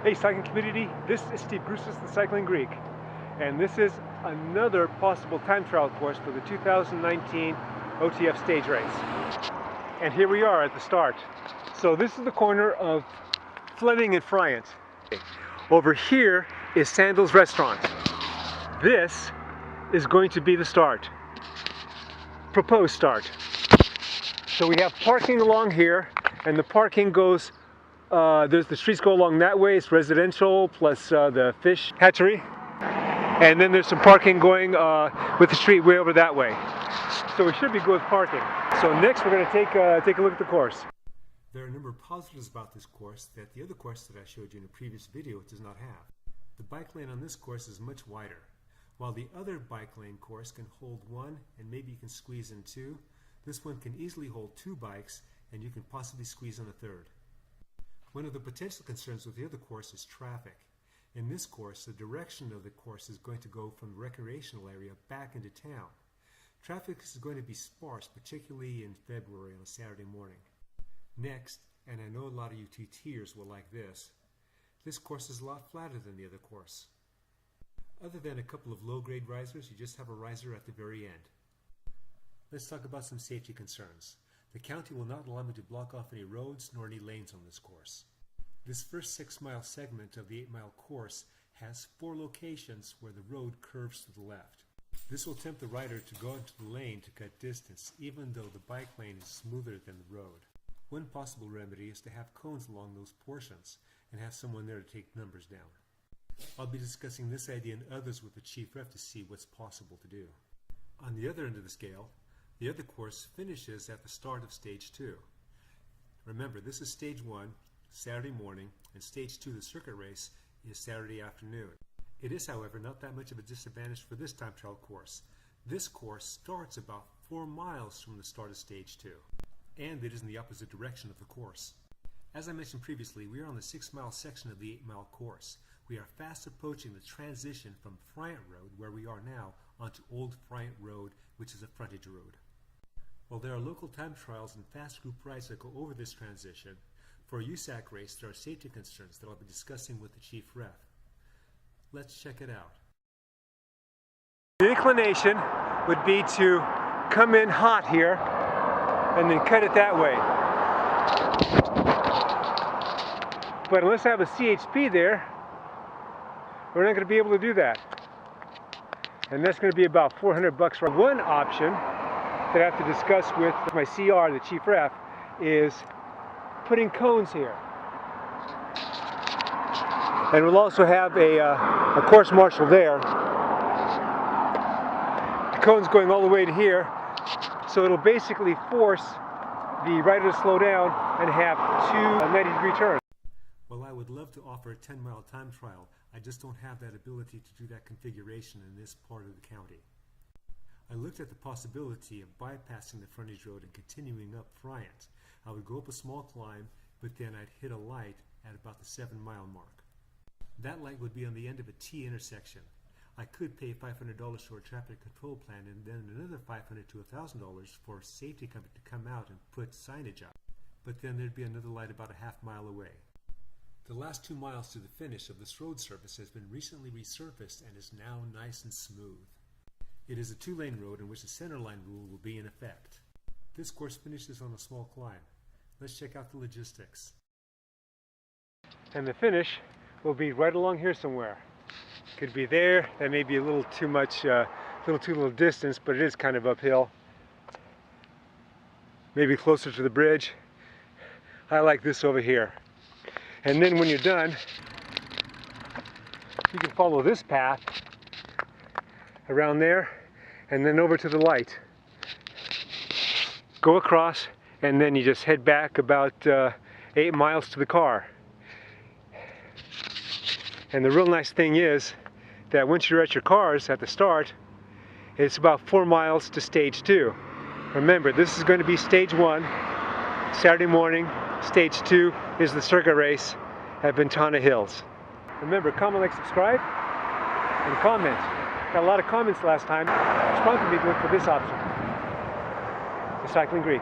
Hey cycling community, this is Steve Brusis, the Cycling Greek, and this is another possible time trial course for the 2019 OTF stage race. And here we are at the start. So this is the corner of Fleming and Friant. Over here is Sandals Restaurant. This is going to be the start. Proposed start. So we have parking along here, and the parking goes the streets go along that way. It's residential plus the fish hatchery, and then there's some parking going with the street way over that way. So we should be good with parking. So next we're going to take a look at the course. There are a number of positives about this course that the other course that I showed you in a previous video does not have. The bike lane on this course is much wider. While the other bike lane course can hold one and maybe you can squeeze in two, this one can easily hold two bikes and you can possibly squeeze in a third. One of the potential concerns with the other course is traffic. In this course, the direction of the course is going to go from the recreational area back into town. Traffic is going to be sparse, particularly in February on a Saturday morning. Next, and I know a lot of you TTers will like this course is a lot flatter than the other course. Other than a couple of low-grade risers, you just have a riser at the very end. Let's talk about some safety concerns. The county will not allow me to block off any roads nor any lanes on this course. This first 6-mile segment of the 8-mile course has 4 locations where the road curves to the left. This will tempt the rider to go into the lane to cut distance, even though the bike lane is smoother than the road. One possible remedy is to have cones along those portions and have someone there to take numbers down. I'll be discussing this idea and others with the chief ref to see what's possible to do. On the other end of the scale, the other course finishes at the start of Stage 2. Remember, this is Stage 1, Saturday morning, and Stage 2, the circuit race, is Saturday afternoon. It is, however, not that much of a disadvantage for this time trial course. This course starts about 4 miles from the start of Stage 2, and it is in the opposite direction of the course. As I mentioned previously, we are on the 6-mile section of the 8-mile course. We are fast approaching the transition from Friant Road, where we are now, onto Old Friant Road, which is a frontage road. While there are local time trials and fast group rides that go over this transition, for a USAC race there are safety concerns that I'll be discussing with the chief ref. Let's check it out. The inclination would be to come in hot here and then cut it that way. But unless I have a CHP there, we're not going to be able to do that. And that's going to be about $400 for one option that I have to discuss with my CR, the chief ref, is putting cones here. And we'll also have a course marshal there. The cone's going all the way to here, so it'll basically force the rider to slow down and have 2 90-degree turns. Well, I would love to offer a 10-mile time trial. I just don't have that ability to do that configuration in this part of the county. I looked at the possibility of bypassing the frontage road and continuing up Friant. I would go up a small climb, but then I'd hit a light at about the 7-mile mark. That light would be on the end of a T intersection. I could pay $500 for a traffic control plan and then another $500 to $1,000 for a safety company to come out and put signage up. But then there'd be another light about a half-mile away. The last 2 miles to the finish of this road surface has been recently resurfaced and is now nice and smooth. It is a 2-lane road in which the center line rule will be in effect. This course finishes on a small climb. Let's check out the logistics. And the finish will be right along here somewhere. Could be there. That may be a little too much, little distance, but it is kind of uphill. Maybe closer to the bridge. I like this over here. And then when you're done, you can follow this path around there and then over to the light. Go across and then you just head back about 8 miles to the car. And the real nice thing is that once you're at your cars at the start, it's about 4 miles to Stage 2. Remember, this is going to be Stage 1, Saturday morning. Stage 2 is the circuit race at Ventana Hills. Remember, comment, like, subscribe, and comment. Got a lot of comments last time, which prompted me to look for this option, the Cycling Greek.